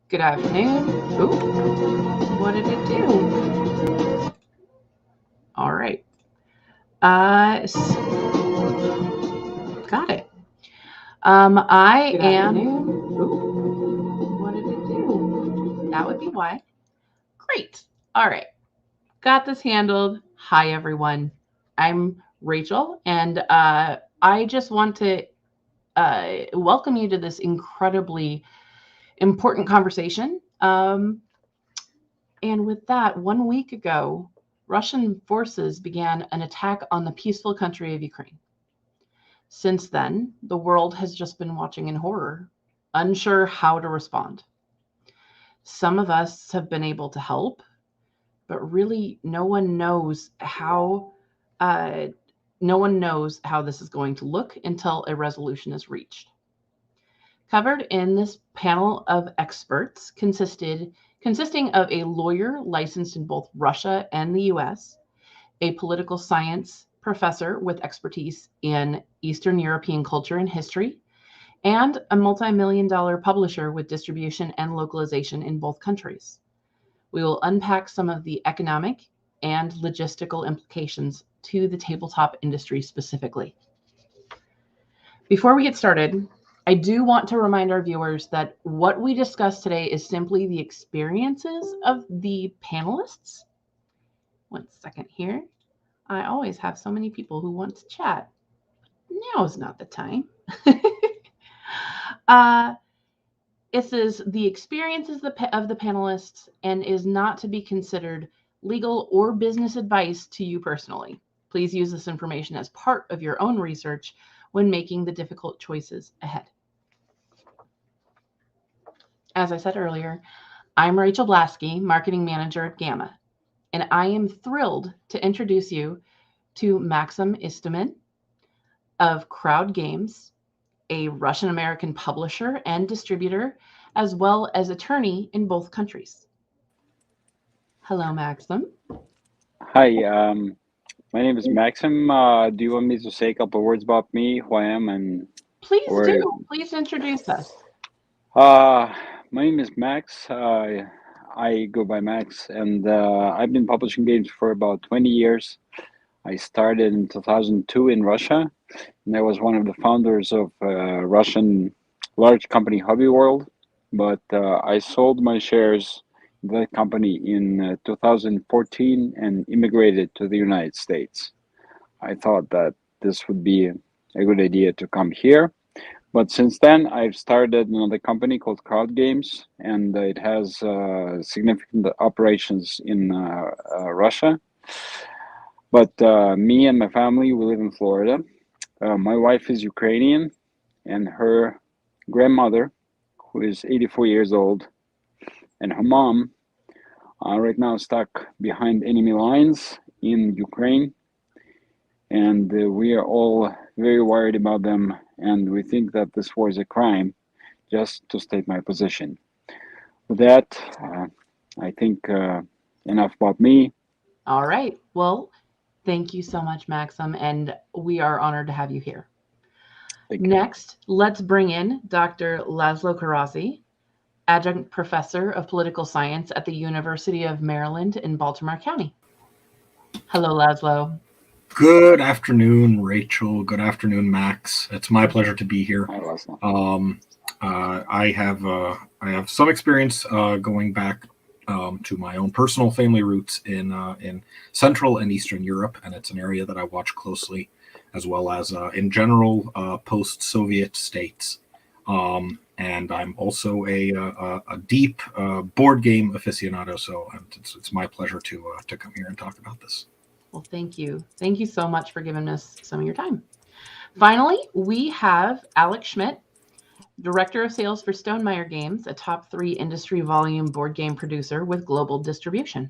Good afternoon. Ooh, what did it do? All right. Got it. I Good am. afternoon. Ooh, what did it do? That would be why. Great. All right. Got this handled. Hi, everyone. I'm Rachel, and I just want to welcome you to this incredibly important conversation. And with that, 1 week ago, Russian forces began an attack on the peaceful country of Ukraine. Since then, the world has just been watching in horror, unsure how to respond. Some of us have been able to help, but really no one knows how this is going to look until a resolution is reached. Covered in this panel of experts consisting of a lawyer licensed in both Russia and the US, a political science professor with expertise in Eastern European culture and history, and a multi-million-dollar publisher with distribution and localization in both countries. We will unpack some of the economic and logistical implications to the tabletop industry specifically. Before we get started, I do want to remind our viewers that what we discuss today is simply the experiences of the panelists. 1 second here. I always have so many people who want to chat. Now is not the time. This is the experiences of the panelists and is not to be considered legal or business advice to you personally. Please use this information as part of your own research when making the difficult choices ahead. As I said earlier, I'm Rachel Blasky, Marketing Manager at GAMA, and I am thrilled to introduce you to Maxim Istomin of Crowd Games, a Russian-American publisher and distributor, as well as attorney in both countries. Hello, Maxim. Hi, my name is Maxim. Do you want me to say a couple of words about me, who I am, and Please do. Please introduce us. My name is Max. I go by Max, and I've been publishing games for about 20 years. I started in 2002 in Russia, and I was one of the founders of Russian large company Hobby World. But I sold my shares in that company in 2014 and immigrated to the United States. I thought that this would be a good idea to come here. But since then, I've started another company called Crowd Games, and it has significant operations in Russia. But me and my family, we live in Florida. My wife is Ukrainian, and her grandmother, who is 84 years old, and her mom are right now stuck behind enemy lines in Ukraine. And we are all very worried about them, and we think that this war is a crime, just to state my position. With that, I think enough about me. All right. Well, thank you so much, Maxim, and we are honored to have you here. Next, let's bring in Dr. Laszlo Karasi, adjunct professor of political science at the University of Maryland in Baltimore County. Hello, Laszlo. Good afternoon, Rachel. Good afternoon, Max. It's my pleasure to be here. Hi, Laszlo. I have some experience going back to my own personal family roots in Central and Eastern Europe, and it's an area that I watch closely, as well as in general post-Soviet states. And I'm also a deep board game aficionado, so it's my pleasure to come here and talk about this. Well, thank you. Thank you so much for giving us some of your time. Finally, we have Alex Schmidt, Director of Sales for Stonemaier Games, a top 3 industry volume board game producer with global distribution.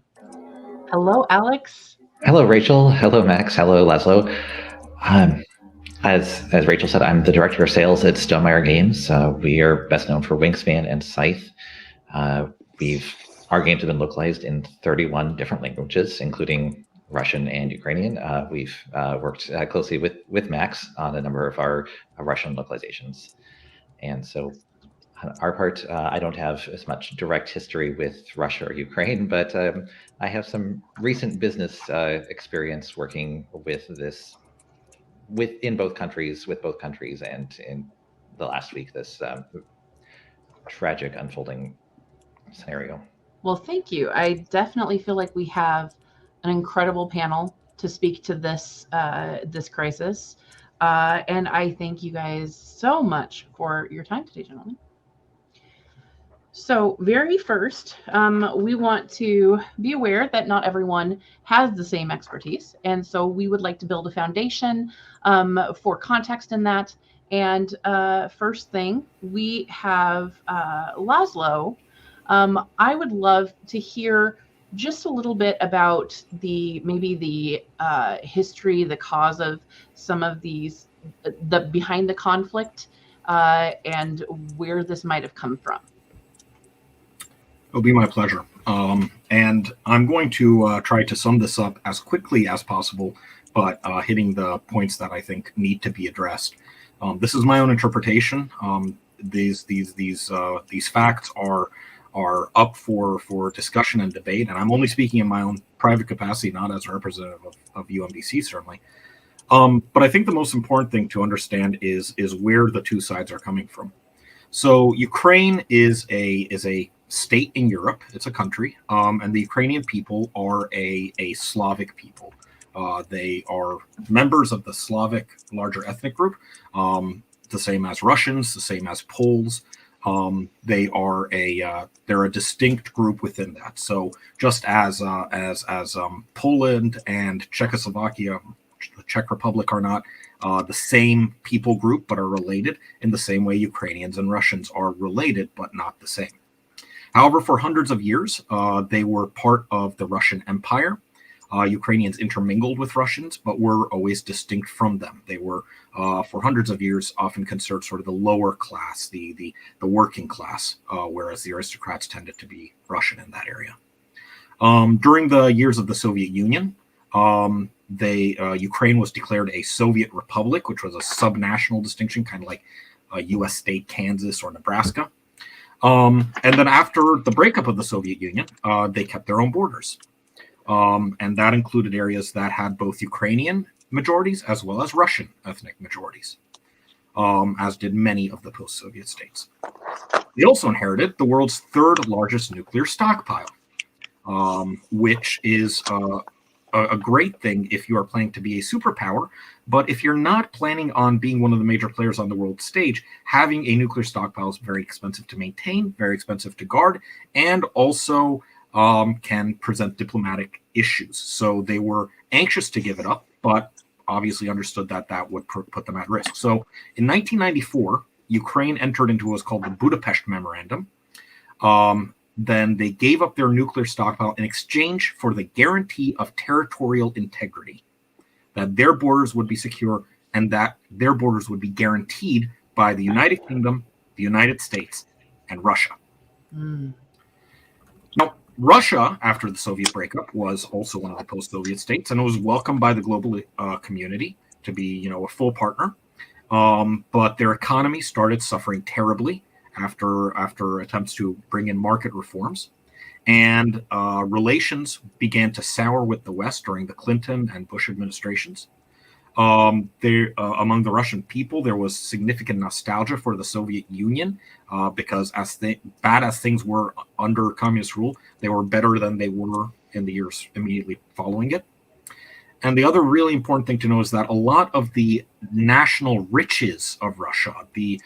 Hello, Alex. Hello, Rachel. Hello, Max. Hello, Laszlo. As Rachel said, I'm the Director of Sales at Stonemaier Games. We are best known for Wingspan and Scythe. Our games have been localized in 31 different languages, including Russian and Ukrainian. We've worked closely with Max on a number of our Russian localizations. And so On our part, I don't have as much direct history with Russia or Ukraine, but I have some recent business experience working with this in both countries, and in the last week, this tragic unfolding scenario. Well, thank you. I definitely feel like we have an incredible panel to speak to this this crisis, and I thank you guys so much for your time today, gentlemen. So, very first, we want to be aware that not everyone has the same expertise, and so we would like to build a foundation for context in that. And first thing, we have Laszlo. I would love to hear just a little bit about maybe the history, the cause of some of these, the behind the conflict, and where this might have come from. It'll be my pleasure. And I'm going to try to sum this up as quickly as possible, but hitting the points that I think need to be addressed. This is my own interpretation. These facts are up for discussion and debate, and I'm only speaking in my own private capacity, not as a representative of UMDC, certainly. But I think the most important thing to understand is where the two sides are coming from. So Ukraine is a state in Europe. It's a country, and the Ukrainian people are a Slavic people. They are members of the Slavic larger ethnic group, the same as Russians, the same as Poles. They're a distinct group within that. So just as Poland and Czechoslovakia, the Czech Republic are not the same people group but are related, in the same way Ukrainians and Russians are related but not the same. However, for hundreds of years, they were part of the Russian Empire. Ukrainians intermingled with Russians, but were always distinct from them. They were, for hundreds of years, often considered sort of the lower class, the working class, whereas the aristocrats tended to be Russian in that area. During the years of the Soviet Union, Ukraine was declared a Soviet republic, which was a subnational distinction, kind of like a U.S. state Kansas or Nebraska. And then after the breakup of the Soviet Union, they kept their own borders. And that included areas that had both Ukrainian majorities as well as Russian ethnic majorities, as did many of the post-Soviet states. They also inherited the world's third largest nuclear stockpile, which is a great thing if you are planning to be a superpower. But if you're not planning on being one of the major players on the world stage, having a nuclear stockpile is very expensive to maintain, very expensive to guard, and also can present diplomatic issues. So they were anxious to give it up, but obviously understood that that would put them at risk. So in 1994, Ukraine entered into what was called the Budapest Memorandum. Then they gave up their nuclear stockpile in exchange for the guarantee of territorial integrity, that their borders would be secure and that their borders would be guaranteed by the United Kingdom, the United States, and Russia. Now, Russia, after the Soviet breakup, was also one of the post-Soviet states, and it was welcomed by the global community to be, a full partner. But their economy started suffering terribly after attempts to bring in market reforms, and relations began to sour with the West during the Clinton and Bush administrations. Among the Russian people, there was significant nostalgia for the Soviet Union because bad as things were under communist rule, they were better than they were in the years immediately following it. And the other really important thing to know is that a lot of the national riches of Russia, the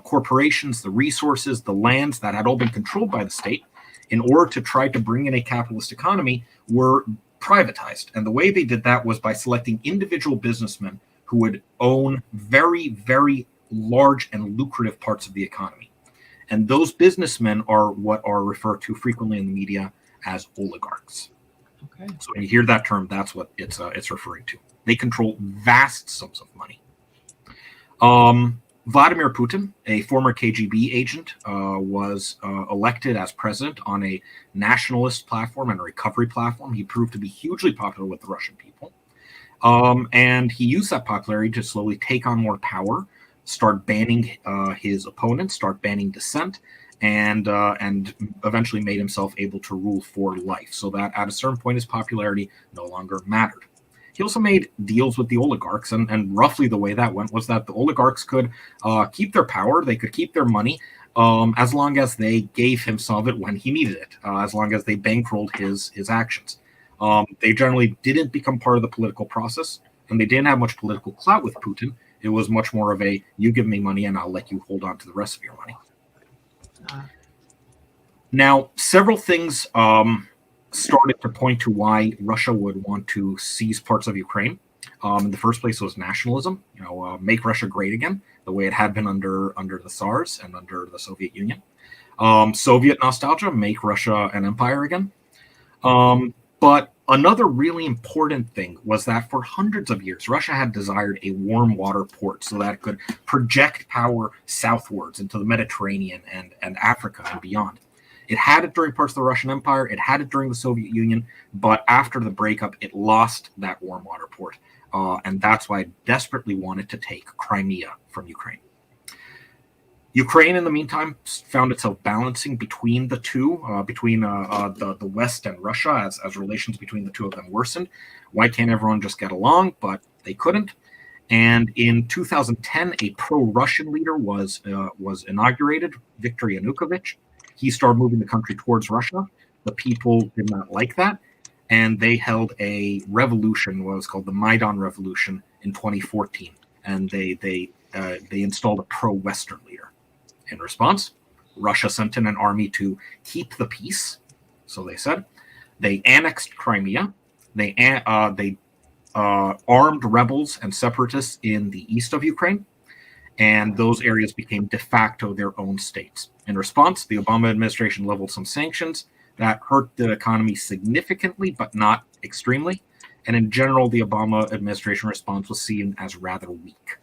corporations, the resources, the lands that had all been controlled by the state, in order to try to bring in a capitalist economy, were privatized. And the way they did that was by selecting individual businessmen who would own very, very large and lucrative parts of the economy. And those businessmen are what are referred to frequently in the media as oligarchs. Okay. So when you hear that term, that's what it's referring to. They control vast sums of money. Vladimir Putin, a former KGB agent, was elected as president on a nationalist platform and a recovery platform. He proved to be hugely popular with the Russian people. And he used that popularity to slowly take on more power start banning his opponents, start banning dissent, and eventually made himself able to rule for life, so that at a certain point his popularity no longer mattered. He also made deals with the oligarchs, and roughly the way that went was that the oligarchs could keep their power, they could keep their money, as long as they gave him some of it when he needed it, as long as they bankrolled his actions. They generally didn't become part of the political process, and they didn't have much political clout with Putin. It was much more of a, you give me money and I'll let you hold on to the rest of your money. Now, several things started to point to why Russia would want to seize parts of Ukraine. In the first place was nationalism, make Russia great again, the way it had been under the Tsars and under the Soviet Union. Soviet nostalgia, make Russia an empire again. But another really important thing was that for hundreds of years, Russia had desired a warm water port so that it could project power southwards into the Mediterranean and Africa and beyond. It had it during parts of the Russian Empire, it had it during the Soviet Union, but after the breakup, it lost that warm water port. And that's why it desperately wanted to take Crimea from Ukraine. Ukraine, in the meantime, found itself balancing between the two, between the West and Russia, as relations between the two of them worsened. Why can't everyone just get along? But they couldn't. And in 2010, a pro-Russian leader was inaugurated, Viktor Yanukovych. He started moving the country towards Russia. The people did not like that, and they held a revolution, what was called the Maidan Revolution, in 2014. And they installed a pro-Western leader. In response, Russia sent in an army to keep the peace, so they said. They annexed Crimea. They armed rebels and separatists in the east of Ukraine, and those areas became de facto their own states. In response, the Obama administration leveled some sanctions that hurt the economy significantly, but not extremely. And in general, the Obama administration response was seen as rather weak.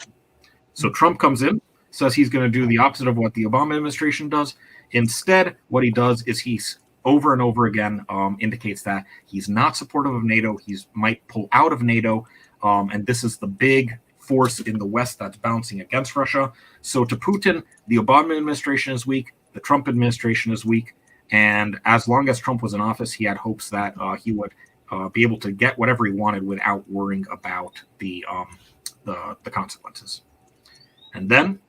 So Trump comes in, says he's going to do the opposite of what the Obama administration does. Instead, what he does is he's over and over again indicates that he's not supportive of NATO. He might pull out of NATO. And this is the big force in the West that's bouncing against Russia. So to Putin, the Obama administration is weak. The Trump administration is weak. And as long as Trump was in office, he had hopes that he would be able to get whatever he wanted without worrying about the consequences. And then,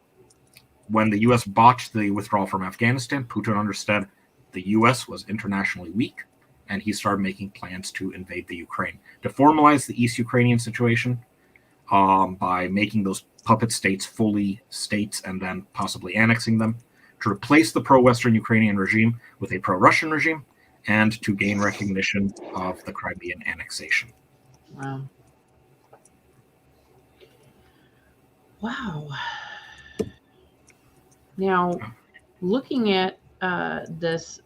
when the U.S. botched the withdrawal from Afghanistan, Putin understood the U.S. was internationally weak, and he started making plans to invade the Ukraine, to formalize the East Ukrainian situation by making those puppet states fully states and then possibly annexing them, to replace the pro-Western Ukrainian regime with a pro-Russian regime, and to gain recognition of the Crimean annexation. Wow. Wow. Now, looking at this,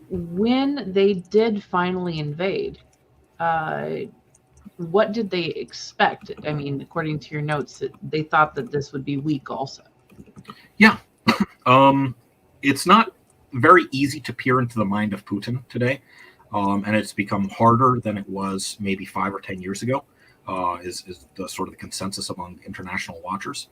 when they did finally invade, what did they expect? I mean, according to your notes, they thought that this would be weak also. Yeah. It's not very easy to peer into the mind of Putin today, and it's become harder than it was maybe 5 or 10 years ago, is the sort of the consensus among international watchers.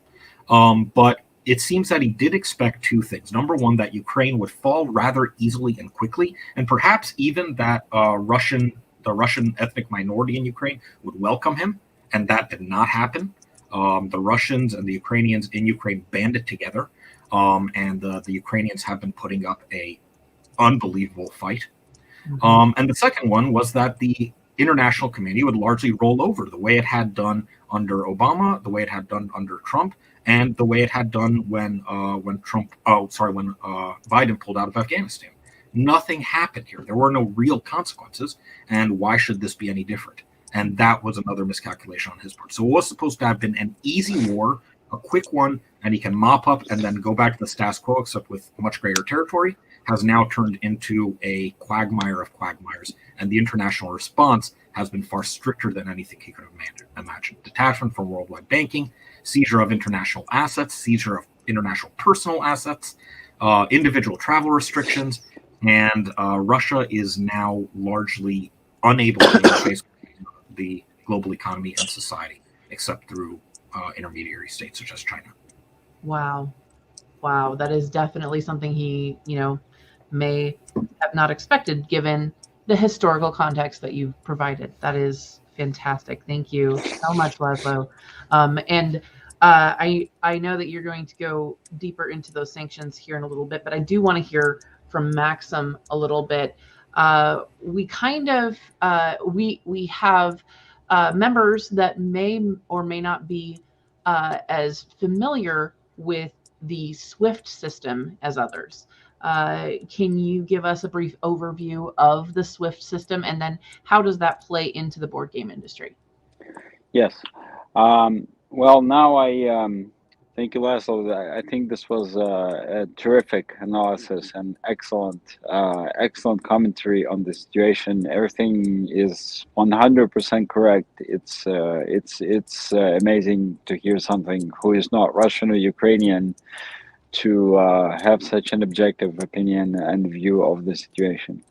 But it seems that he did expect two things. Number one, that Ukraine would fall rather easily and quickly, and perhaps even that the Russian ethnic minority in Ukraine would welcome him, and that did not happen. The Russians and the Ukrainians in Ukraine banded together, and the Ukrainians have been putting up a unbelievable fight. Mm-hmm. And the second one was that the international community would largely roll over the way it had done under Obama, the way it had done under Trump, and the way it had done when Biden pulled out of Afghanistan. Nothing happened here. There were no real consequences, and why should this be any different? And that was another miscalculation on his part. So it was supposed to have been an easy war, a quick one, and he can mop up and then go back to the status quo, except with much greater territory, has now turned into a quagmire of quagmires. And the international response has been far stricter than anything he could have imagined. Detachment from worldwide banking, seizure of international assets, seizure of international personal assets, individual travel restrictions, and Russia is now largely unable to interface with the global economy and society, except through intermediary states such as China. Wow. Wow. That is definitely something he, may have not expected given the historical context that you've provided. That is fantastic. Thank you so much, Laszlo. And I know that you're going to go deeper into those sanctions here in a little bit, but I do want to hear from Maxim a little bit. We kind of we have members that may or may not be as familiar with the SWIFT system as others. Can you give us a brief overview of the SWIFT system, and then how does that play into the board game industry? Yes. Well, now thank you, Laszlo. I think this was a terrific analysis and excellent commentary on the situation. Everything is 100% correct. It's amazing to hear something who is not Russian or Ukrainian to have such an objective opinion and view of the situation.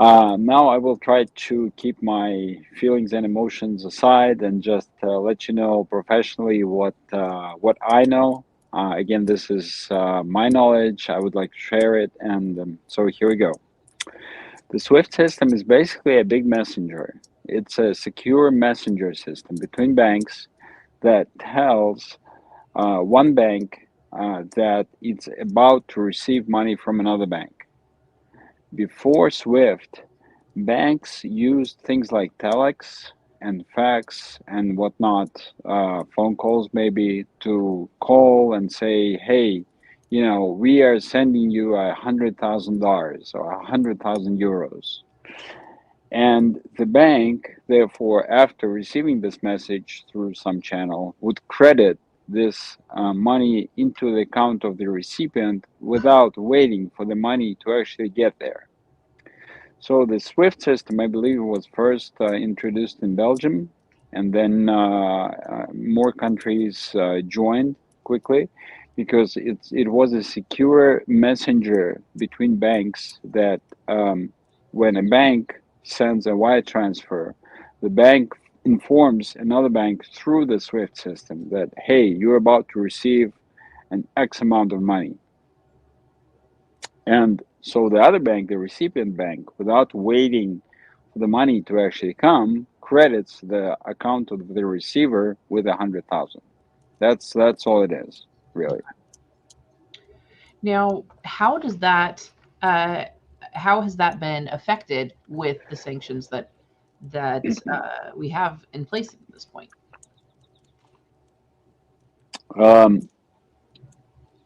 Now I will try to keep my feelings and emotions aside and just let you know professionally what I know. Again, this is my knowledge. I would like to share it, and so here we go. The SWIFT system is basically a big messenger. It's a secure messenger system between banks that tells one bank that it's about to receive money from another bank. Before SWIFT, banks used things like telex and fax and whatnot, phone calls maybe, to call and say, hey, we are sending you $100,000 or 100,000 euros. And the bank, therefore, after receiving this message through some channel, would credit this money into the account of the recipient without waiting for the money to actually get there. So the SWIFT system, I believe, was first introduced in Belgium, and then more countries joined quickly because it was a secure messenger between banks that when a bank sends a wire transfer, the bank informs another bank through the SWIFT system that, hey, you're about to receive an X amount of money. And so the other bank, the recipient bank, without waiting for the money to actually come, credits the account of the receiver with 100,000. That's all it is, really. Now, how has that been affected with the sanctions that we have in place at this point?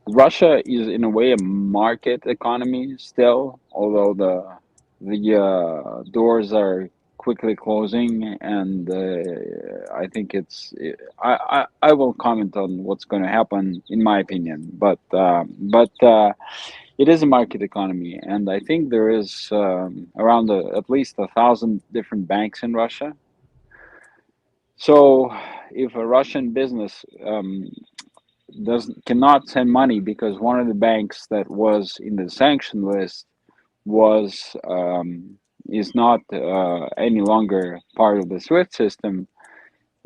Russia is in a way a market economy still, although the doors are quickly closing, and I think I will comment on what's going to happen in my opinion, but it is a market economy, and I think there is around at least 1,000 different banks in Russia. So if a Russian business cannot send money because one of the banks that was in the sanction list is not any longer part of the SWIFT system,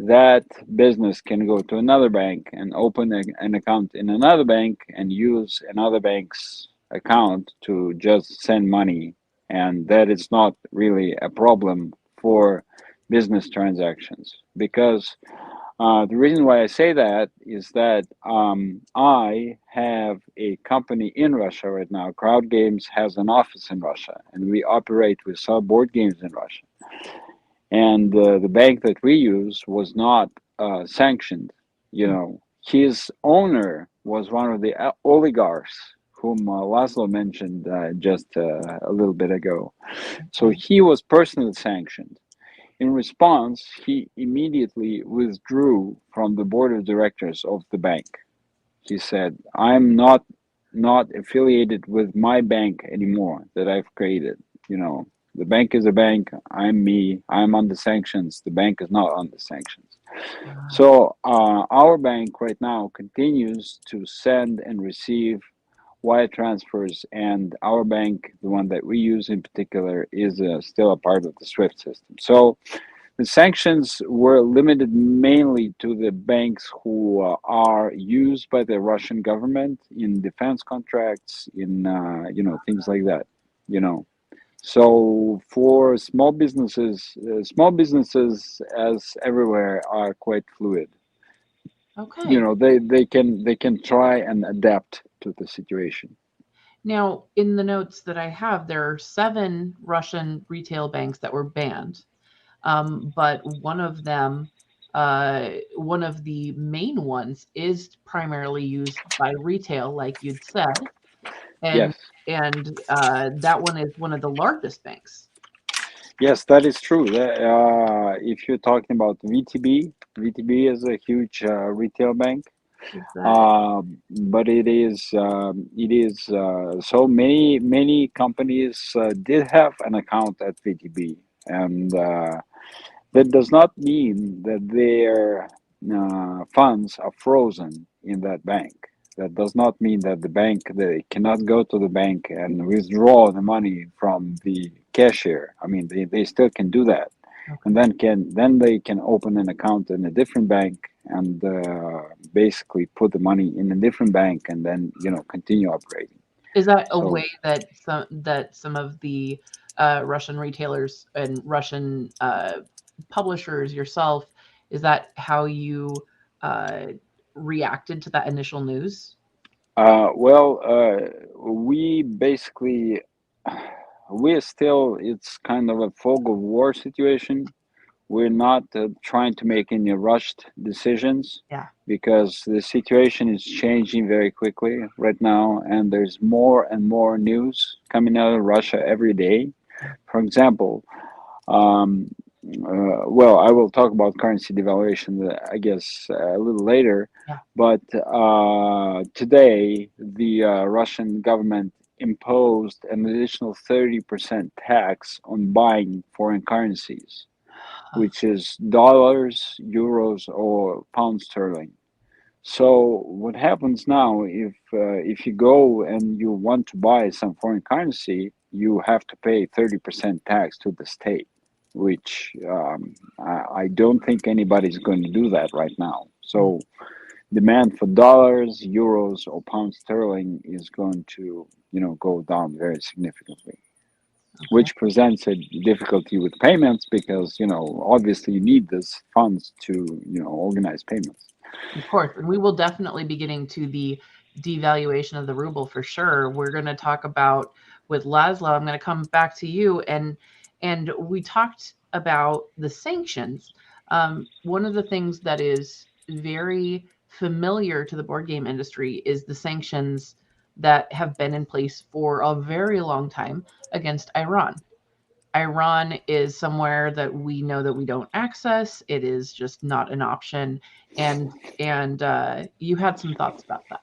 that business can go to another bank and open an account in another bank and use another bank's account to just send money, and that is not really a problem for business transactions. Because the reason why I say that is that I have a company in Russia right now. Crowd Games has an office in Russia, and we sell board games in Russia. And the bank that we use was not sanctioned. His owner was one of the oligarchs whom Laszlo mentioned just a little bit ago. So he was personally sanctioned. In response, he immediately withdrew from the board of directors of the bank. He said, I'm not affiliated with my bank anymore that I've created. The bank is a bank. I'm me. I'm on the sanctions. The bank is not on the sanctions. So our bank right now continues to send and receive wire transfers, and our bank, the one that we use in particular, is still a part of the SWIFT system. So The sanctions were limited mainly to the banks who are used by the Russian government in defense contracts, in things like that. You know, so for small businesses as everywhere are quite fluid. Okay. They can try and adapt to the situation. Now, in the notes that I have, there are 7 Russian retail banks that were banned. But one of them, one of the main ones, is primarily used by retail, like you'd said, and Yes. that one is one of the largest banks. Yes, that is true. If you're talking about VTB is a huge retail bank. Exactly. But so many companies did have an account at VTB, and that does not mean that their funds are frozen in that bank. That does not mean that they cannot go to the bank and withdraw the money from the cashier. I mean, they still can do that, and then they can open an account in a different bank and basically put the money in a different bank and then continue operating. Is that a So way that some of the Russian retailers and Russian publishers, yourself, is that how you reacted to that initial news? we basically we're still, it's kind of a fog of war situation. We're not trying to make any rushed decisions Yeah. because the situation is changing very quickly right now, and there's more and more news coming out of Russia every day. For example, I will talk about currency devaluation, I guess, a little later. Yeah. But today, the Russian government imposed an additional 30% tax on buying foreign currencies, which is dollars, euros, or pound sterling. So what happens now, if you go and you want to buy some foreign currency, you have to pay 30% tax to the state, which I don't think anybody's going to do that right now. So demand for dollars, euros, or pound sterling is going to go down very significantly. Which presents a difficulty with payments because obviously you need these funds to organize payments. Of course, and we will definitely be getting to the devaluation of the ruble for sure. We're going to talk about with Laszlo. I'm going to come back to you, and we talked about the sanctions. One of the things that is very familiar to the board game industry is the sanctions that have been in place for a very long time against Iran. Iran is somewhere that we know that we don't access. It is just not an option. And you had some thoughts about that.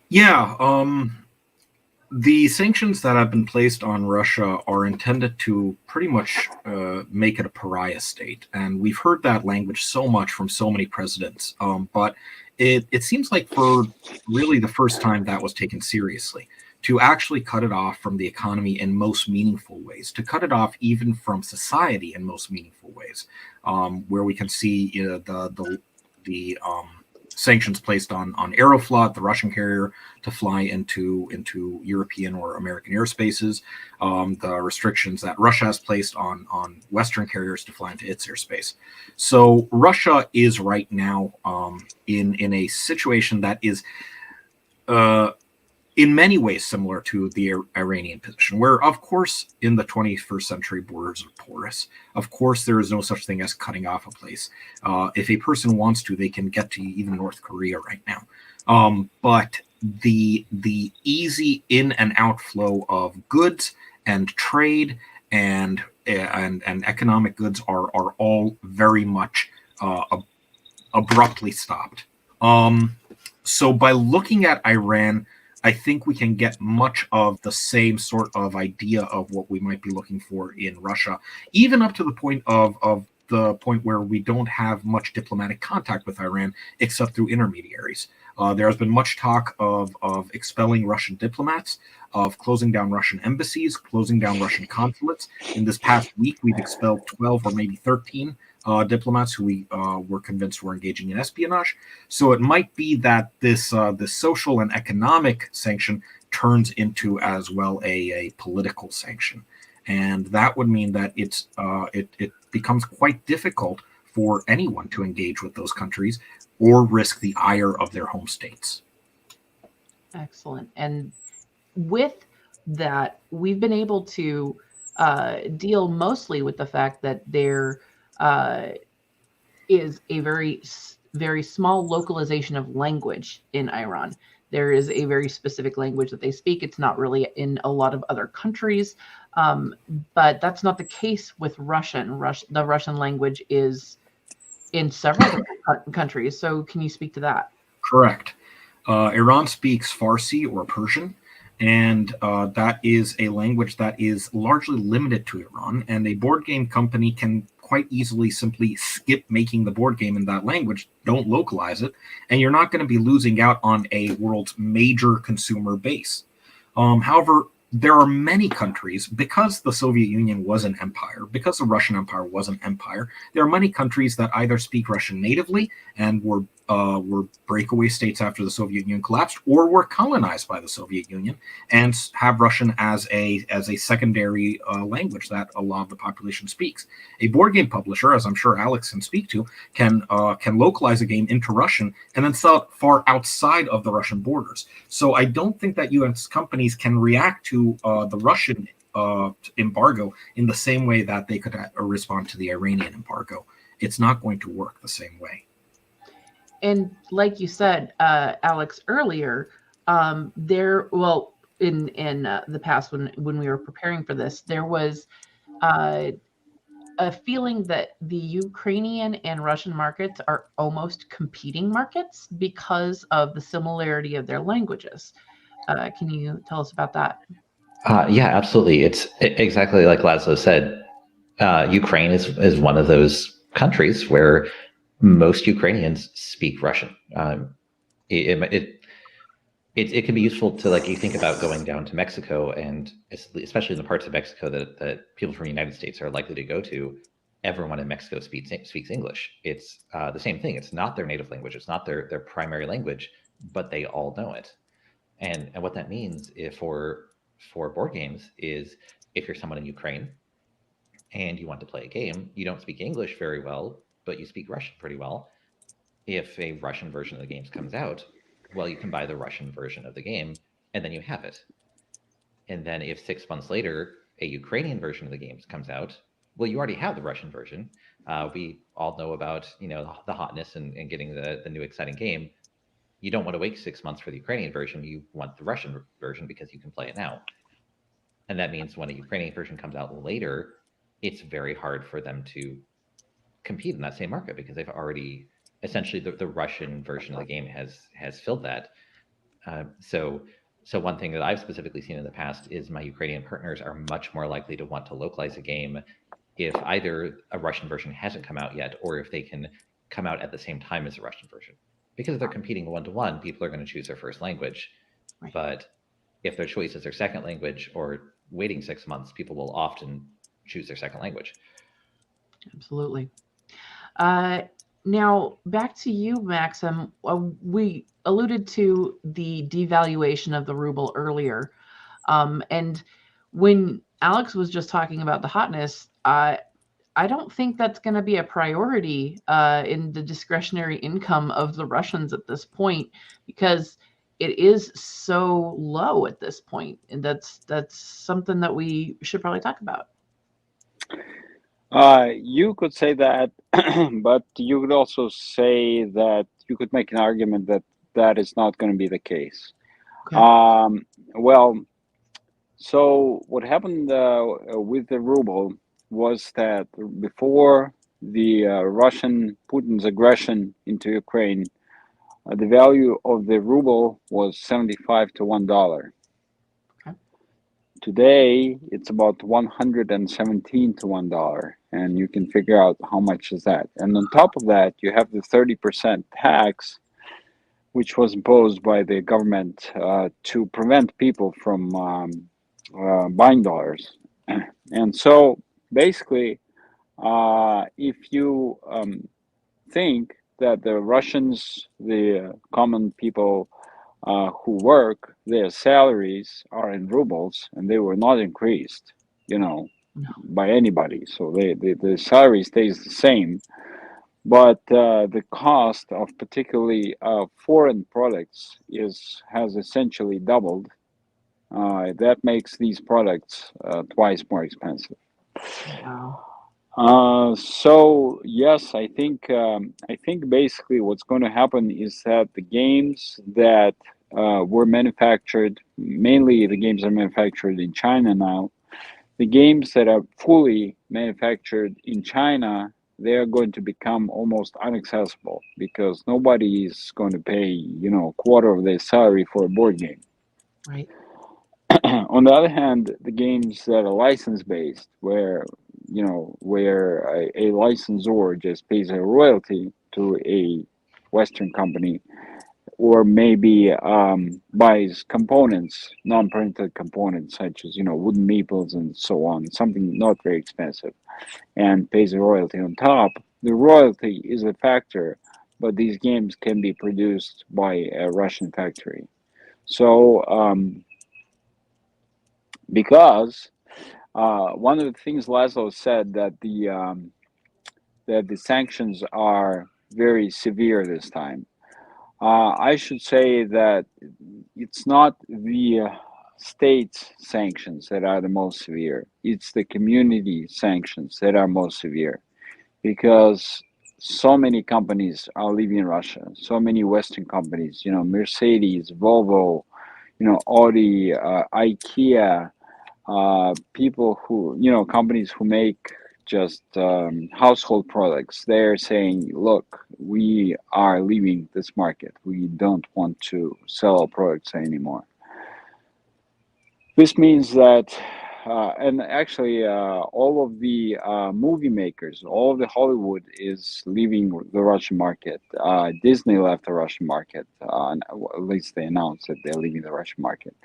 Yeah, the sanctions that have been placed on Russia are intended to pretty much make it a pariah state, and we've heard that language so much from so many presidents. But it seems like for really the first time that was taken seriously, to actually cut it off from the economy in most meaningful ways, to cut it off even from society in most meaningful ways, where we can see the sanctions placed on Aeroflot, the Russian carrier, to fly into European or American airspaces, the restrictions that Russia has placed on Western carriers to fly into its airspace. So Russia is right now in a situation that is in many ways similar to the Iranian position, where, of course, in the 21st century, borders are porous. Of course, there is no such thing as cutting off a place. If a person wants to, they can get to even North Korea right now. But the easy in and outflow of goods and trade and economic goods are all very much abruptly stopped. So by looking at Iran, I think we can get much of the same sort of idea of what we might be looking for in Russia, even up to the point of the point where we don't have much diplomatic contact with Iran except through intermediaries. There has been much talk of expelling Russian diplomats, of closing down Russian embassies, closing down Russian consulates. In this past week, we've expelled 12 or maybe 13 diplomats who we were convinced were engaging in espionage. So it might be that this social and economic sanction turns into as well a political sanction. And that would mean that it becomes quite difficult for anyone to engage with those countries or risk the ire of their home states. Excellent. And with that, we've been able to deal mostly with the fact that there is a very, very small localization of language in Iran. There is a very specific language that they speak. It's not really in a lot of other countries, but that's not the case with Russian. The Russian language is in several different countries. So can you speak to that? Correct. Iran speaks Farsi or Persian, and that is a language that is largely limited to Iran, and a board game company can quite easily simply skip making the board game in that language, don't localize it, and you're not going to be losing out on a world's major consumer base. However, there are many countries, because the Soviet Union was an empire, because the Russian Empire was an empire, there are many countries that either speak Russian natively and were breakaway states after the Soviet Union collapsed, or were colonized by the Soviet Union and have Russian as a secondary language that a lot of the population speaks. A board game publisher, as I'm sure Alex can speak to, can localize a game into Russian and then sell it far outside of the Russian borders. So I don't think that U.S. companies can react to the Russian embargo in the same way that they could respond to the Iranian embargo. It's not going to work the same way. And like you said, Alex, earlier, in the past when we were preparing for this, there was a feeling that the Ukrainian and Russian markets are almost competing markets because of the similarity of their languages. Can you tell us about that? Yeah, absolutely. It's exactly like Laszlo said. Ukraine is one of those countries where most Ukrainians speak Russian. It can be useful to, like, you think about going down to Mexico, and especially in the parts of Mexico that people from the United States are likely to go to, everyone in Mexico speaks English. It's the same thing. It's not their native language. It's not their primary language, but they all know it. And what that means for board games is, if you're someone in Ukraine and you want to play a game, you don't speak English very well, but you speak Russian pretty well. If a Russian version of the games comes out, well, you can buy the Russian version of the game, and then you have it. And then if 6 months later a Ukrainian version of the games comes out, well, you already have the Russian version. We all know about the hotness and getting the new exciting game. You don't want to wait 6 months for the Ukrainian version. You want the Russian version because you can play it now. And that means when a Ukrainian version comes out later, it's very hard for them to compete in that same market, because they've already, essentially, the Russian version of the game has filled that. So one thing that I've specifically seen in the past is my Ukrainian partners are much more likely to want to localize a game if either a Russian version hasn't come out yet, or if they can come out at the same time as the Russian version. Because if they're competing one-to-one, people are going to choose their first language. Right. But if their choice is their second language, or waiting 6 months, people will often choose their second language. Absolutely. Now, back to you, Maxim. We alluded to the devaluation of the ruble earlier. And when Alex was just talking about the hotness, I don't think that's going to be a priority in the discretionary income of the Russians at this point, because it is so low at this point. And that's something that we should probably talk about. You could say that, but you could also say that you could make an argument that that is not going to be the case. Okay. Well, so what happened with the ruble was that before the Putin's aggression into Ukraine, the value of the ruble was 75 to $1. Okay. Today, it's about 117 to $1. and you can figure out how much is that. And on top of that, you have the 30% tax, which was imposed by the government to prevent people from buying dollars. And so basically, if you think that the Russians, the common people who work, their salaries are in rubles and they were not increased, No. by anybody. So the salary stays the same, but the cost of particularly foreign products has essentially doubled. That makes these products twice more expensive. Wow. So yes, I think basically what's going to happen is that the games that were manufactured, mainly the games are manufactured in China now, the games that are fully manufactured in China, they are going to become almost inaccessible because nobody is going to pay, a quarter of their salary for a board game. Right. On the other hand, the games that are license based, where a licensor just pays a royalty to a Western company, or maybe buys components, non-printed components such as wooden meeples and so on, something not very expensive, and pays a royalty on top. The royalty is a factor, but these games can be produced by a Russian factory. So because one of the things Laszlo said that the sanctions are very severe this time. I should say that it's not the state sanctions that are the most severe. It's the community sanctions that are most severe because so many companies are leaving Russia. So many Western companies, Mercedes, Volvo, Audi, IKEA, people who, companies who make just household products, they're saying, look, we are leaving this market. We don't want to sell our products anymore. This means that, and actually, all of the movie makers, all of the Hollywood is leaving the Russian market. Disney left the Russian market. At least they announced that they're leaving the Russian market.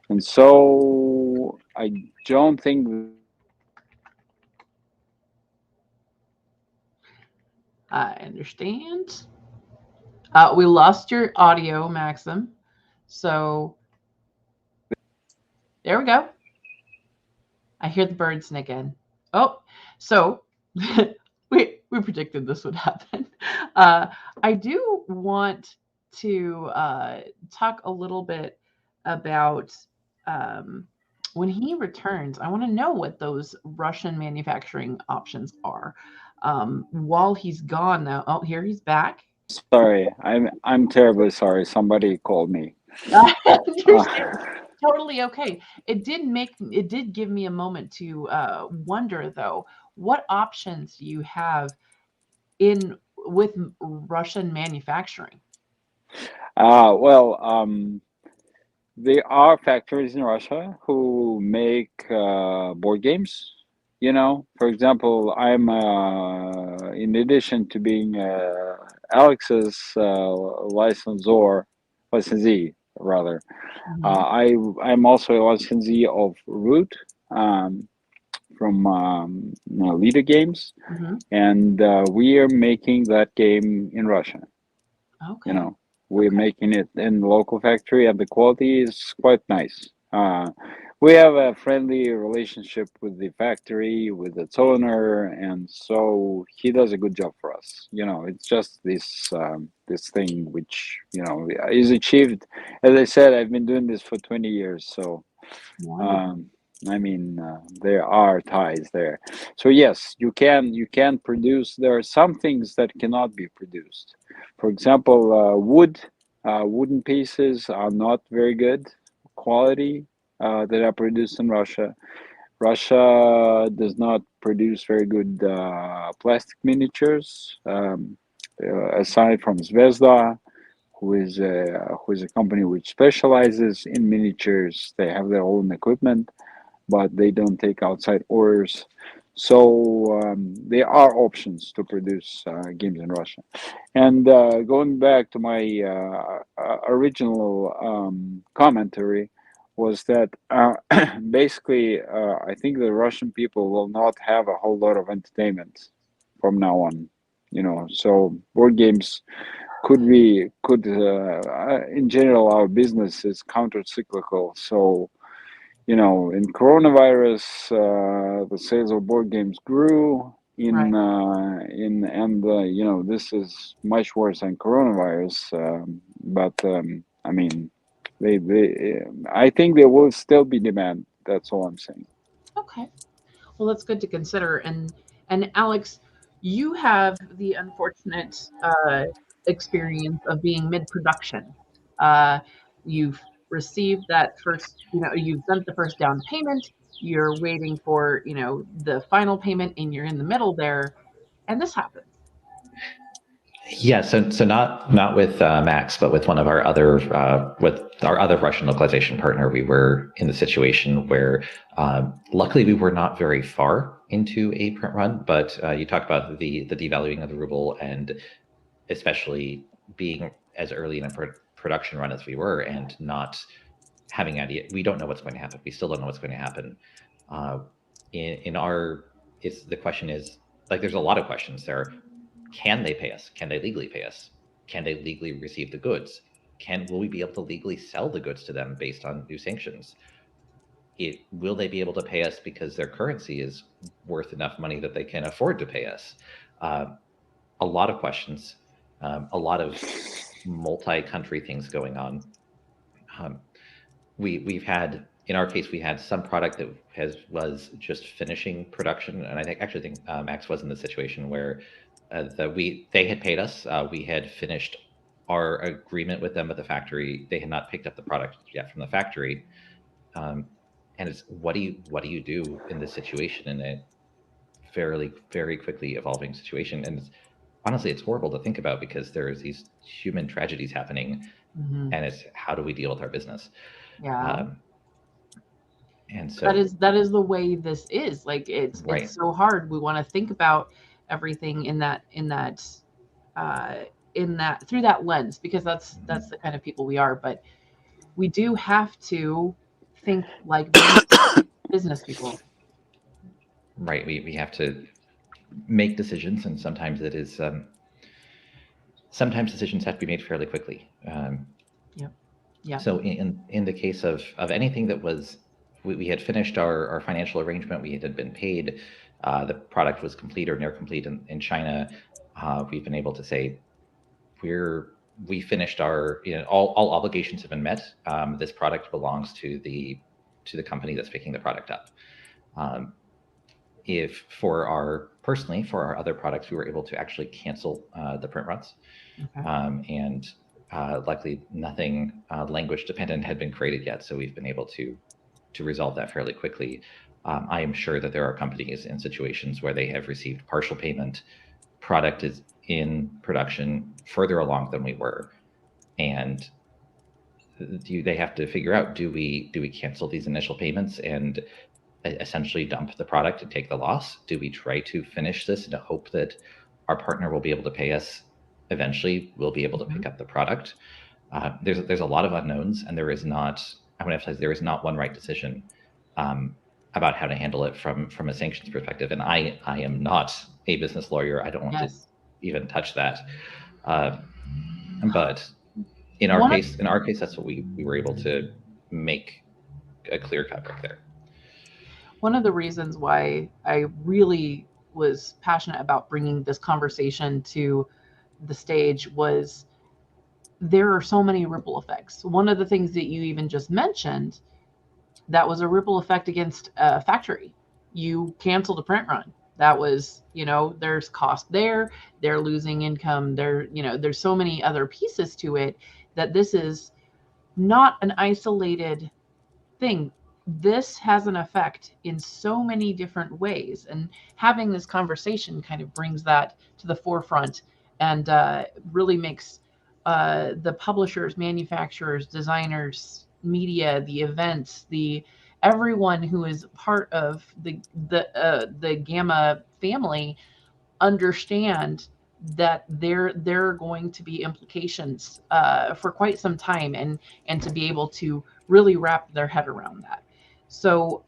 And so I don't think. I understand. We lost your audio, Maxim. So there we go. I hear the birds again. Oh, so we predicted this would happen. I do want to talk a little bit about when he returns. I want to know what those Russian manufacturing options are. While he's gone now. Oh, here he's back. Sorry, I'm terribly sorry. Somebody called me. I understand. Totally okay. It did give me a moment to wonder though, what options do you have in with Russian manufacturing? Well, there are factories in Russia who make board games. For example, I'm in addition to being Alex's licensee rather. I'm also a licensee of Root from Leader Games, and we are making that game in Russia. Okay. We're making it in the local factory, and the quality is quite nice. We have a friendly relationship with the factory, with its owner, and so he does a good job for us. It's just this thing which is achieved. As I said, I've been doing this for 20 years, so there are ties there. So yes, you can produce. There are some things that cannot be produced. For example, wooden pieces are not very good quality that are produced in Russia. Russia does not produce very good plastic miniatures. Aside from Zvezda, who is a company which specializes in miniatures, they have their own equipment, but they don't take outside orders. So there are options to produce games in Russia. And going back to my original commentary, was that basically I think the Russian people will not have a whole lot of entertainment from now on. So board games could in general, our business is counter-cyclical. So in coronavirus, the sales of board games grew. This is much worse than coronavirus. But I mean, I think there will still be demand. That's all I'm saying. Okay. Well, that's good to consider. And Alex, you have the unfortunate experience of being mid-production. You've received that first, you've sent the first down payment. You're waiting for, the final payment, and you're in the middle there, and this happens. Yeah, so not with Max, but with one of our other with our other Russian localization partner, we were in the situation where luckily we were not very far into a print run. But you talk about the devaluing of the ruble, and especially being as early in a production run as we were, and not having idea. We don't know what's going to happen. We still don't know what's going to happen. The question is, like, there's a lot of questions there. Can they pay us? Can they legally pay us? Can they legally receive the goods? Will we be able to legally sell the goods to them based on new sanctions? Will they be able to pay us because their currency is worth enough money that they can afford to pay us? A lot of questions, a lot of multi-country things going on. We've had, in our case, we had some product that was just finishing production, and I think Max was in the situation where they had paid us. We had finished our agreement with them at the factory. They had not picked up the product yet from the factory, and it's what do you do in this situation, in a fairly very quickly evolving situation? And honestly, it's horrible to think about because there's these human tragedies happening, and it's how do we deal with our business? Yeah. And so that is the way this is. Like, it's so hard. We want to think about everything in that through that lens, because that's the kind of people we are. But we do have to think like business people. Right. We have to make decisions, and sometimes it is sometimes decisions have to be made fairly quickly. Yeah. So in the case of anything that was, we had finished our financial arrangement, we had been paid, the product was complete or near complete in China. We've been able to say we finished our, all obligations have been met. This product belongs to the company that's picking the product up. If for our other products, we were able to actually cancel the print runs. And luckily nothing language dependent had been created yet, so we've been able to resolve that fairly quickly. I am sure that there are companies in situations where they have received partial payment, product is in production further along than we were, and they have to figure out, do we cancel these initial payments and essentially dump the product and take the loss? Do we try to finish this and hope that our partner will be able to pay us eventually? We'll be able to pick up the product. There's a lot of unknowns, and there is not, I want to emphasize, there is not one right decision about how to handle it from a sanctions perspective. And I am not a business lawyer. I don't want to even touch that. But in our case, that's what we were able to make a clear cut right there. One of the reasons why I really was passionate about bringing this conversation to the stage was there are so many ripple effects. One of the things that you even just mentioned, that was a ripple effect against a factory. You canceled a print run. That was, there's cost there. They're losing income. There's so many other pieces to it that this is not an isolated thing. This has an effect in so many different ways, and having this conversation kind of brings that to the forefront, and really makes the publishers, manufacturers, designers, media, the events, the everyone who is part of the GAMA family understand that there are going to be implications for quite some time, and to be able to really wrap their head around that. So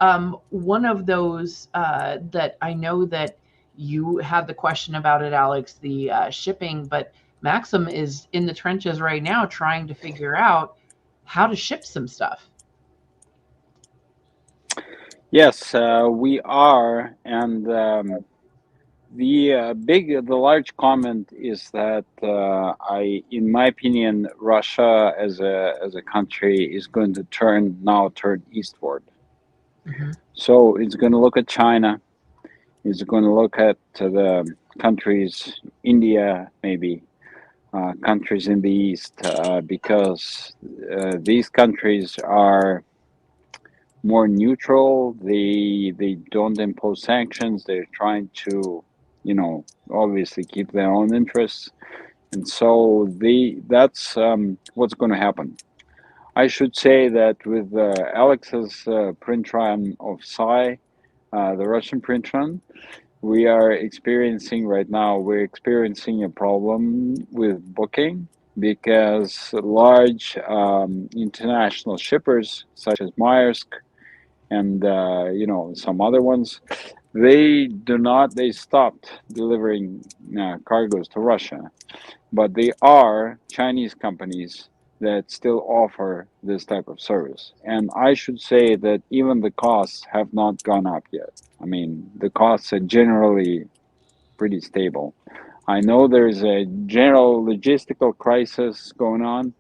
one of those that I know that you had the question about it, Alex, the shipping, but Maxim is in the trenches right now trying to figure out how to ship some stuff. Yes, we are, and the large comment is that in my opinion, Russia as a country is going to turn eastward. Mm-hmm. So it's going to look at China. It's going to look at the countries, India, maybe countries in the east, because these countries are more neutral. They don't impose sanctions. They're trying to, obviously keep their own interests, and so that's what's going to happen. I should say that with Alex's print run of Psi, the Russian print run, we're experiencing a problem with booking, because large international shippers such as Maersk and some other ones, they stopped delivering cargoes to Russia, but they are Chinese companies that still offer this type of service. And I should say that even the costs have not gone up yet. I mean, the costs are generally pretty stable. I know there's a general logistical crisis going on,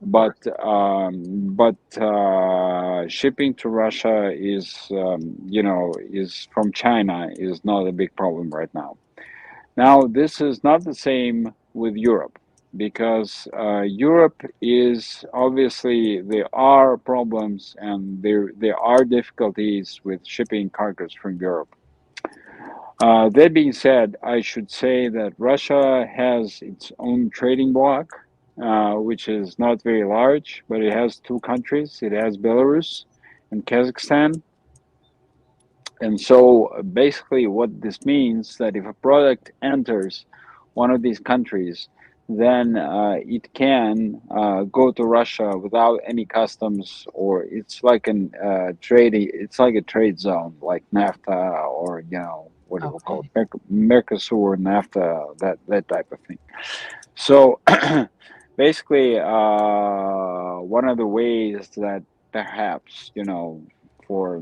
but shipping to Russia is from China is not a big problem right now. Now, this is not the same with Europe, because Europe is obviously, there are problems and there are difficulties with shipping cargoes from Europe. That being said, I should say that Russia has its own trading bloc, which is not very large, but it has two countries. It has Belarus and Kazakhstan. And so basically what this means, that if a product enters one of these countries, then it can go to Russia without any customs, or it's like a trade zone, like NAFTA, or what do you call it, Mercosur, NAFTA, that type of thing. So basically, one of the ways that perhaps for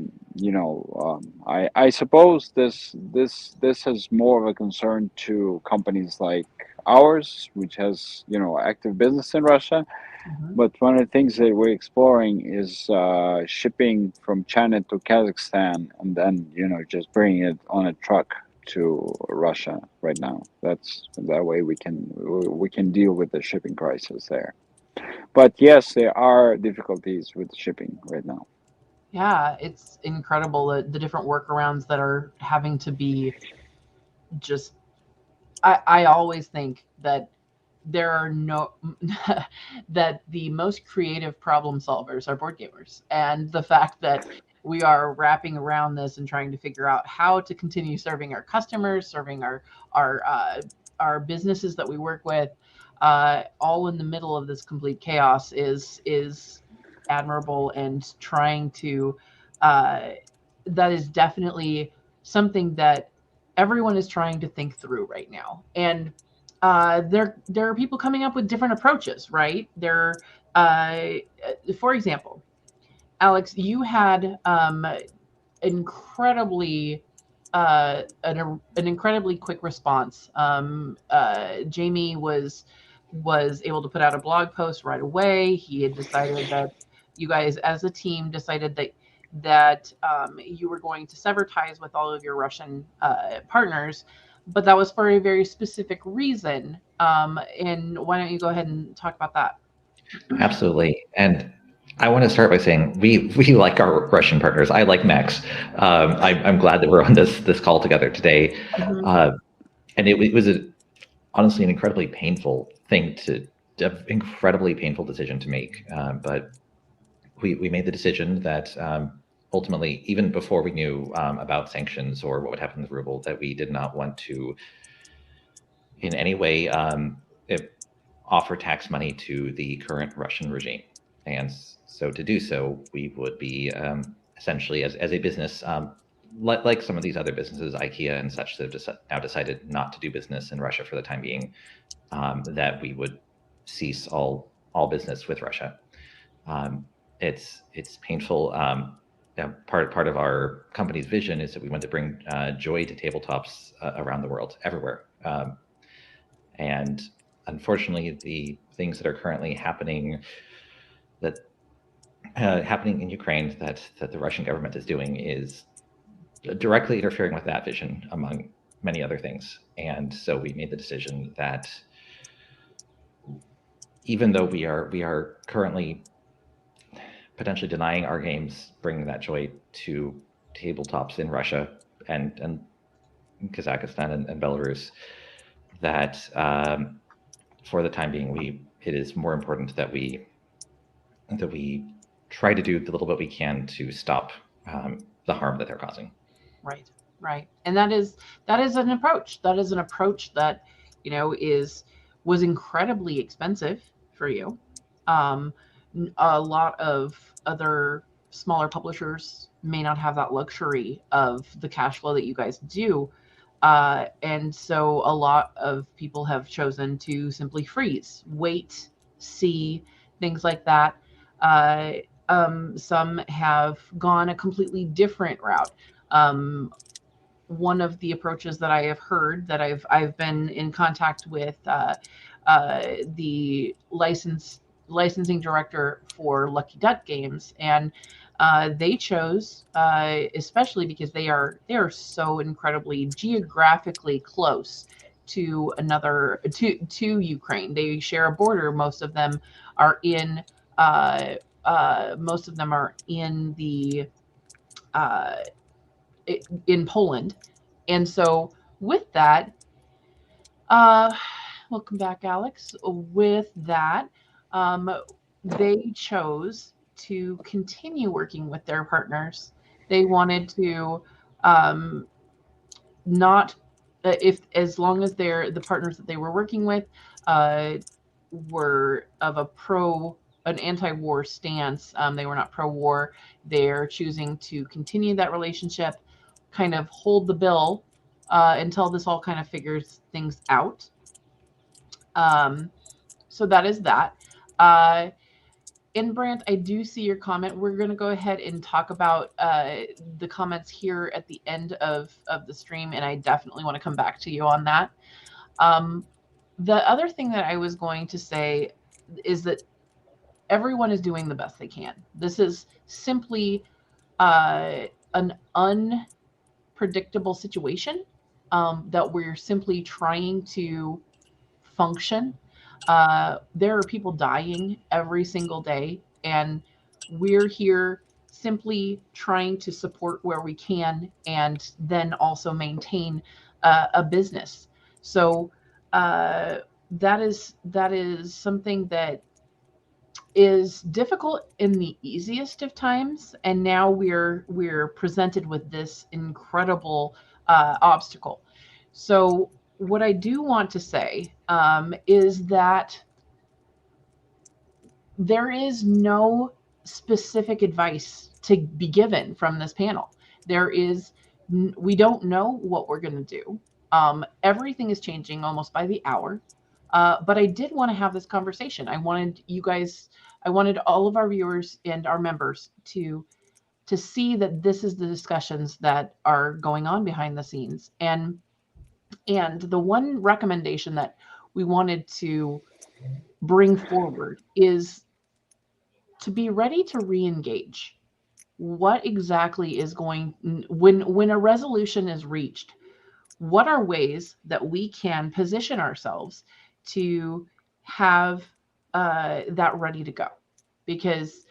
I suppose this is more of a concern to companies like ours, which has active business in Russia. Mm-hmm. But one of the things that we're exploring is shipping from China to Kazakhstan, and then just bringing it on a truck to Russia right now. That's that way we can deal with the shipping crisis there. But yes, there are difficulties with shipping right now. Yeah, it's incredible the different workarounds that are having to be just. I always think that there are that the most creative problem solvers are board gamers, and the fact that we are wrapping around this and trying to figure out how to continue serving our customers, serving our businesses that we work with, all in the middle of this complete chaos is admirable, and trying to that is definitely something that everyone is trying to think through right now. And there are people coming up with different approaches, right? For example, Alex, you had incredibly an incredibly quick response. Jamie was able to put out a blog post right away. He had decided that you guys as a team decided that you were going to sever ties with all of your Russian partners, but that was for a very specific reason. And why don't you go ahead and talk about that? Absolutely. And I want to start by saying we like our Russian partners. I like Max. I'm glad that we're on this call together today. Mm-hmm. And it was honestly an incredibly painful incredibly painful decision to make. But we made the decision that ultimately, even before we knew about sanctions or what would happen to the ruble, that we did not want to in any way offer tax money to the current Russian regime. And so to do so, we would be essentially, as a business, like some of these other businesses, IKEA and such, that have now decided not to do business in Russia for the time being, that we would cease all business with Russia. It's painful. Part of our company's vision is that we want to bring joy to tabletops around the world, everywhere. And unfortunately, the things that are currently happening in Ukraine that the Russian government is doing is directly interfering with that vision, among many other things. And so we made the decision that even though we are currently potentially denying our games bringing that joy to tabletops in Russia and Kazakhstan and Belarus, that for the time being, it is more important that we try to do the little bit we can to stop the harm that they're causing. Right. And that is an approach. That is an approach that, was incredibly expensive for you. A lot of other smaller publishers may not have that luxury of the cash flow that you guys do. And so a lot of people have chosen to simply freeze, wait, see, things like that. Some have gone a completely different route. One of the approaches that I have heard, that I've been in contact with the licensing director for Lucky Duck Games, and they chose, especially because they are so incredibly geographically close to to Ukraine. They share a border. Most of them are in the in Poland, and so with that, welcome back, Alex. With that, they chose to continue working with their partners. They wanted to not, as long as the partners that they were working with were of an anti-war stance. They were not pro-war. They're choosing to continue that relationship, kind of hold the bill until this all kind of figures things out. So that is that. Brandt, I do see your comment. We're going to go ahead and talk about the comments here at the end of the stream, and I definitely want to come back to you on that. The other thing that I was going to say is that everyone is doing the best they can. This is simply an unpredictable situation that we're simply trying to function. There are people dying every single day, and we're here simply trying to support where we can, and then also maintain a business. So that is something that is difficult in the easiest of times, and now we're presented with this incredible obstacle. So what I do want to say is that there is no specific advice to be given from this panel. We don't know what we're going to do. Everything is changing almost by the hour. But I did want to have this conversation. I wanted all of our viewers and our members to see that this is the discussions that are going on behind the scenes. And the one recommendation that we wanted to bring forward is to be ready to re-engage. What exactly is when a resolution is reached, what are ways that we can position ourselves to have that ready to go? Because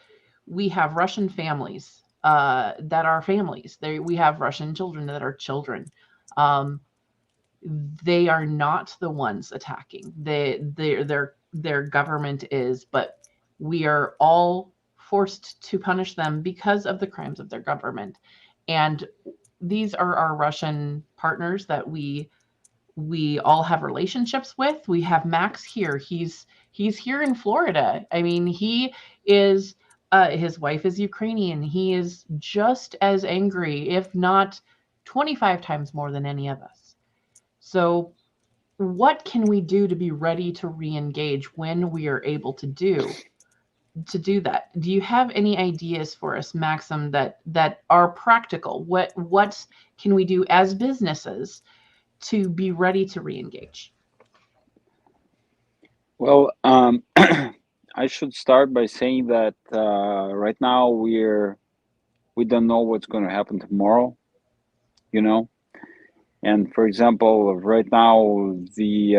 we have Russian families that are families. We have Russian children that are children. They are not the ones attacking. Their government is, but we are all forced to punish them because of the crimes of their government. And these are our Russian partners that we all have relationships with. We have Max here. He's here in Florida. I mean, he is his wife is Ukrainian. He is just as angry, if not 25 times more than any of us. So what can we do to be ready to re-engage when we are able to do that? Do you have any ideas for us, Maxim, that are practical? What can we do as businesses to be ready to re-engage? Well, I should start by saying that right now we don't know what's going to happen tomorrow, you know. And for example, right now the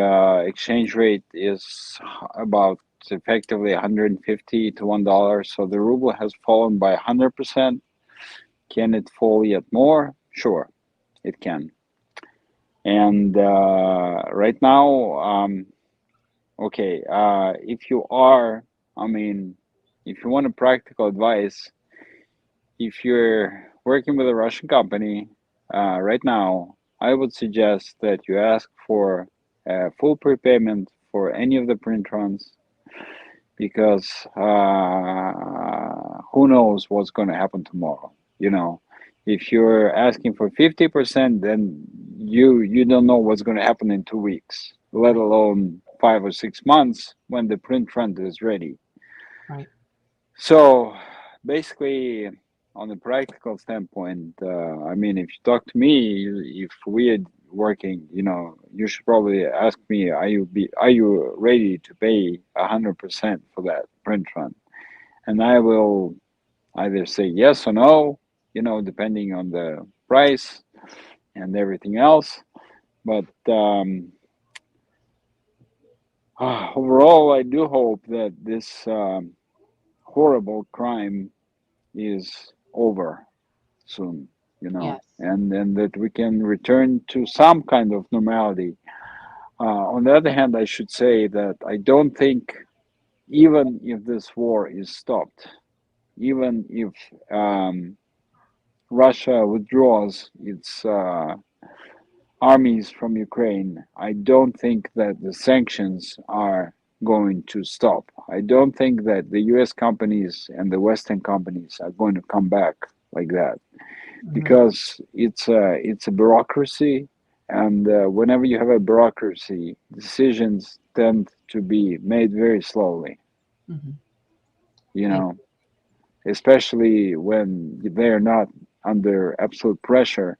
exchange rate is about effectively 150 to $1. So the ruble has fallen by 100%. Can it fall yet more? Sure, it can. And right now, okay, if you are, I mean, if you want a practical advice, if you're working with a Russian company right now, I would suggest that you ask for full prepayment for any of the print runs, because who knows what's going to happen tomorrow, you know. If you're asking for 50%, then you don't know what's going to happen in 2 weeks, let alone 5 or 6 months when the print run is ready. Right. So basically, on a practical standpoint, I mean, if you talk to me, if we're working, you know, you should probably ask me, are you ready to pay 100% for that print run? And I will either say yes or no, you know, depending on the price and everything else. But overall, I do hope that this horrible crime is over soon, you know. Yes. And that we can return to some kind of normality. On the other hand, I should say that I don't think, even if this war is stopped, even if Russia withdraws its armies from Ukraine, I don't think that the sanctions are going to stop. I don't think that the US companies and the Western companies are going to come back like that, because it's a bureaucracy, and whenever you have a bureaucracy, decisions tend to be made very slowly, you know, especially when they're not under absolute pressure.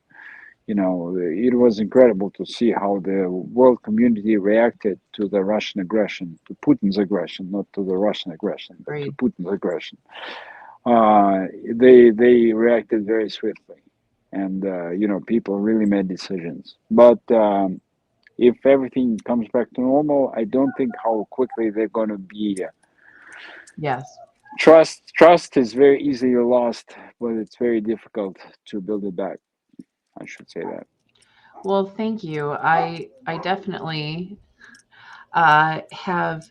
You know, it was incredible to see how the world community reacted to the Russian aggression, to Putin's aggression, not to the Russian aggression, but to Putin's aggression. They reacted very swiftly, and you know, people really made decisions. But if everything comes back to normal, I don't think how quickly they're going to be. Yes. Trust is very easily lost, but it's very difficult to build it back. I should say that. Well, thank you. I definitely have.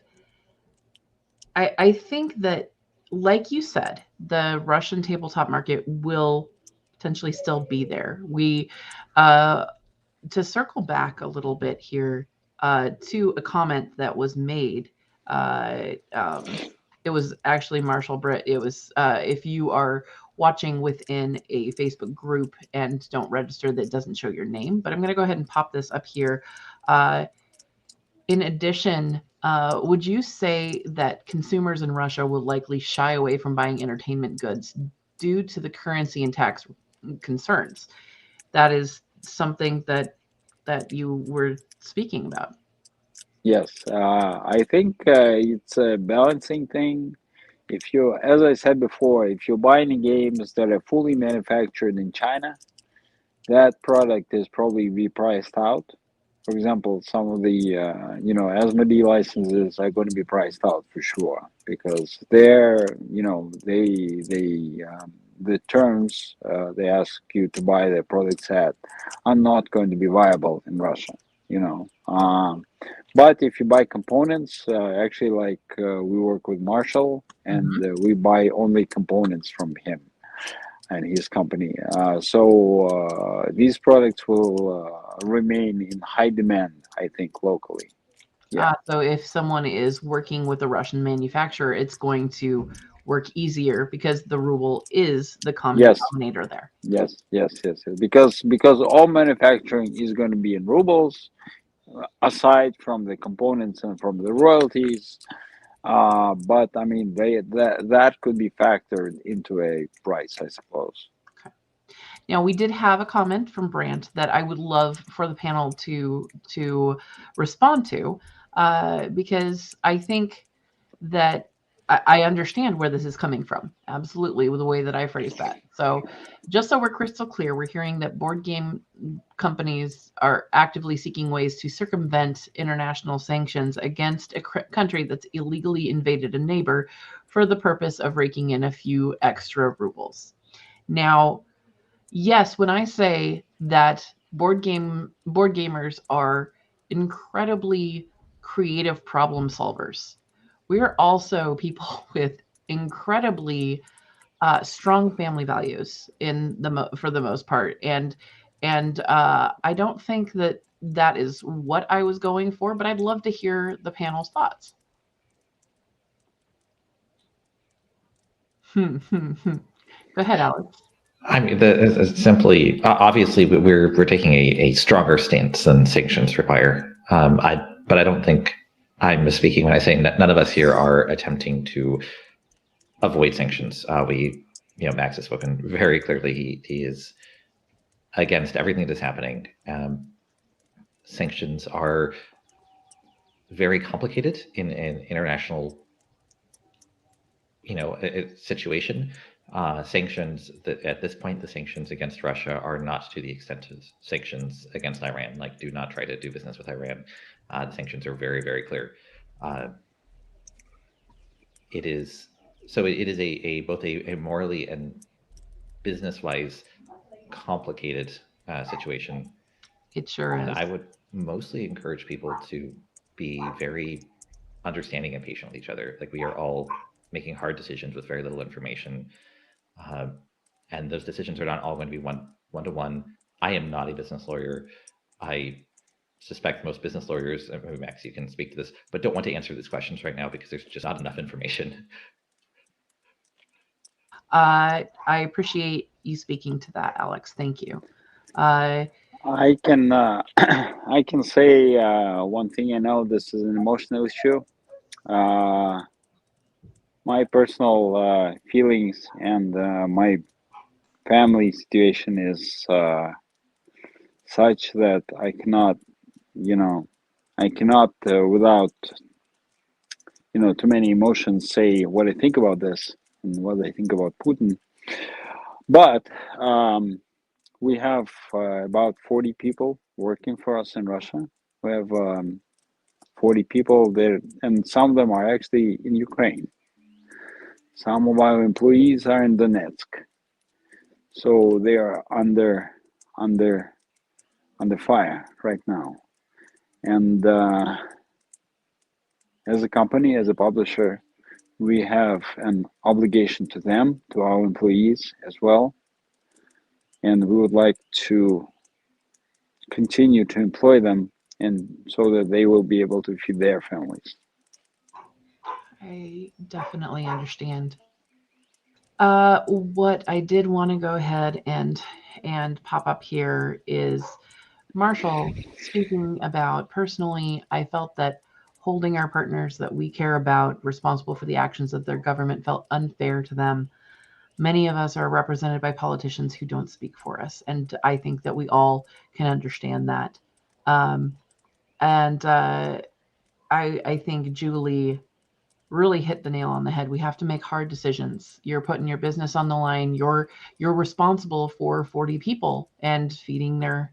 I think that, like you said, the Russian tabletop market will potentially still be there. We, to circle back a little bit here to a comment that was made. It was actually Marshall Britt. It was if you are watching within a Facebook group and don't register, that doesn't show your name. But I'm going to go ahead and pop this up here. In addition, would you say that consumers in Russia will likely shy away from buying entertainment goods due to the currency and tax concerns? That is something that you were speaking about. Yes, I think it's a balancing thing. If you, as I said before, if you're buying games that are fully manufactured in China, that product is probably be priced out. For example, some of the you know, Asmodee licenses are going to be priced out for sure, because they're, you know, the terms they ask you to buy their products at are not going to be viable in Russia. you know. But if you buy components, actually, like we work with Marshall, and we buy only components from him and his company. So these products will remain in high demand, I think, locally. Yeah. So if someone is working with a Russian manufacturer, it's going to work easier because the ruble is the common Yes. denominator there. Yes. Because all manufacturing is going to be in rubles, aside from the components and from the royalties. But I mean, that could be factored into a price, I suppose. Okay. Now, we did have a comment from Brandt that I would love for the panel to respond to, because I think that I understand where this is coming from. Absolutely, with the way that I phrased that. So just so we're crystal clear, we're hearing that board game companies are actively seeking ways to circumvent international sanctions against a country that's illegally invaded a neighbor for the purpose of raking in a few extra rubles. Now, yes, when I say that board gamers are incredibly creative problem solvers, we are also people with incredibly strong family values for the most part, and I don't think that that is what I was going for, but I'd love to hear the panel's thoughts. Go ahead, Alex. I mean, simply, obviously, we're taking a stronger stance than sanctions require. But I don't think I'm misspeaking when I say that none of us here are attempting to avoid sanctions. Max has spoken very clearly. He is against everything that's happening. Sanctions are very complicated in an international, situation. Sanctions that at this point, the sanctions against Russia are not to the extent of sanctions against Iran. Like, do not try to do business with Iran. The sanctions are very, very clear. It is both a morally and business-wise complicated situation. It sure is. I would mostly encourage people to be very understanding and patient with each other. Like, we are all making hard decisions with very little information. And those decisions are not all going to be one-to-one. I am not a business lawyer. I suspect most business lawyers, maybe Max, you can speak to this, but don't want to answer these questions right now because there's just not enough information. I appreciate you speaking to that, Alex. Thank you. I can I can say one thing. I know this is an emotional issue. My personal feelings and my family situation is such that I cannot, without, too many emotions, say what I think about this and what I think about Putin. But we have about 40 people working for us in Russia. We have 40 people there, and some of them are actually in Ukraine. Some of our employees are in Donetsk, so they are under fire right now. And as a company, as a publisher, we have an obligation to them, to our employees as well, and we would like to continue to employ them, and so that they will be able to feed their families. I definitely understand. What I did want to go ahead and pop up here is Marshall speaking about personally, I felt that holding our partners that we care about responsible for the actions of their government felt unfair to them. Many of us are represented by politicians who don't speak for us, and I think that we all can understand that. I think Julie really hit the nail on the head. We have to make hard decisions. You're putting your business on the line. You're responsible for 40 people and feeding their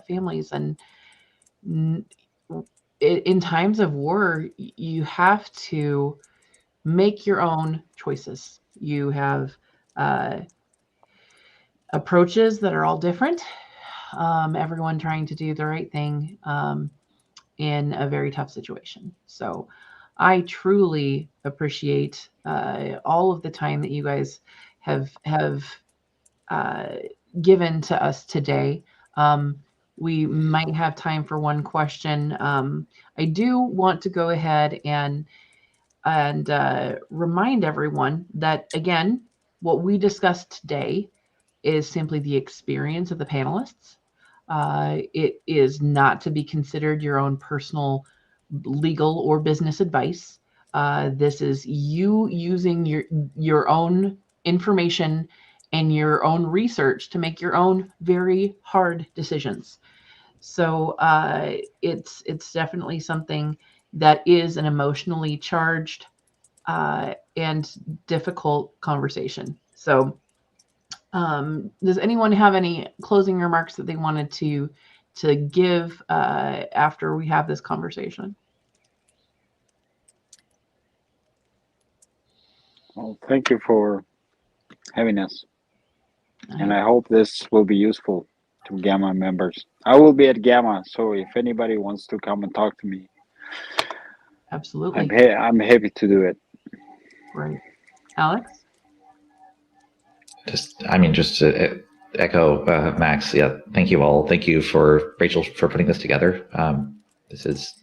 families. And in times of war, you have to make your own choices. You have approaches that are all different. everyone trying to do the right thing in a very tough situation. So I truly appreciate all of the time that you guys have given to us today. We might have time for one question. I do want to go ahead and remind everyone that, again, what we discussed today is simply the experience of the panelists. It is not to be considered your own personal legal or business advice. This is you using your own information and your own research to make your own very hard decisions. So it's definitely something that is an emotionally charged and difficult conversation. So does anyone have any closing remarks that they wanted to give after we have this conversation? Well, thank you for having us. And I hope this will be useful to GAMA members. I will be at GAMA, so if anybody wants to come and talk to me, absolutely, I'm happy to do it. Right, Alex? Just to echo Max. Yeah, thank you all. Thank you for Rachel for putting this together. This is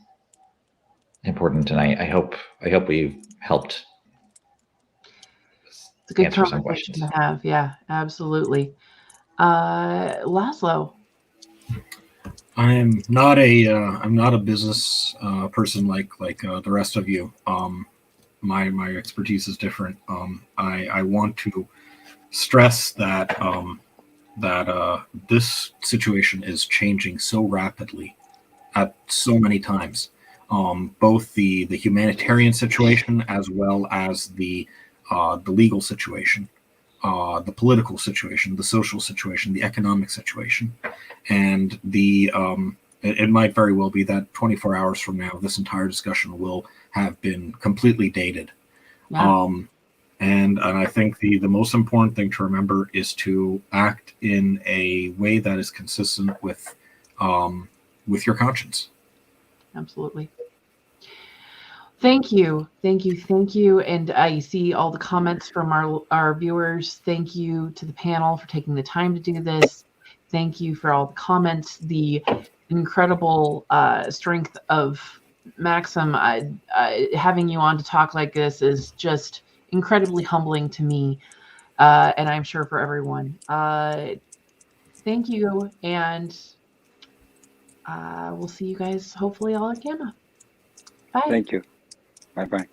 important, and I hope we've helped. It's a good conversation to have. Yeah, absolutely. Laszlo. I'm not a business person like the rest of you. My expertise is different. I want to stress that this situation is changing so rapidly at so many times. Both the humanitarian situation as well as the legal situation, the political situation, the social situation, the economic situation, and it might very well be that 24 hours from now, this entire discussion will have been completely dated. Yeah. And I think the most important thing to remember is to act in a way that is consistent with your conscience. Absolutely. Thank you. And I see all the comments from our viewers. Thank you to the panel for taking the time to do this. Thank you for all the comments, the incredible strength of Maxim. Having you on to talk like this is just incredibly humbling to me, and I'm sure for everyone. Thank you, and we'll see you guys hopefully all at GAMA. Bye. Thank you. Bye-bye.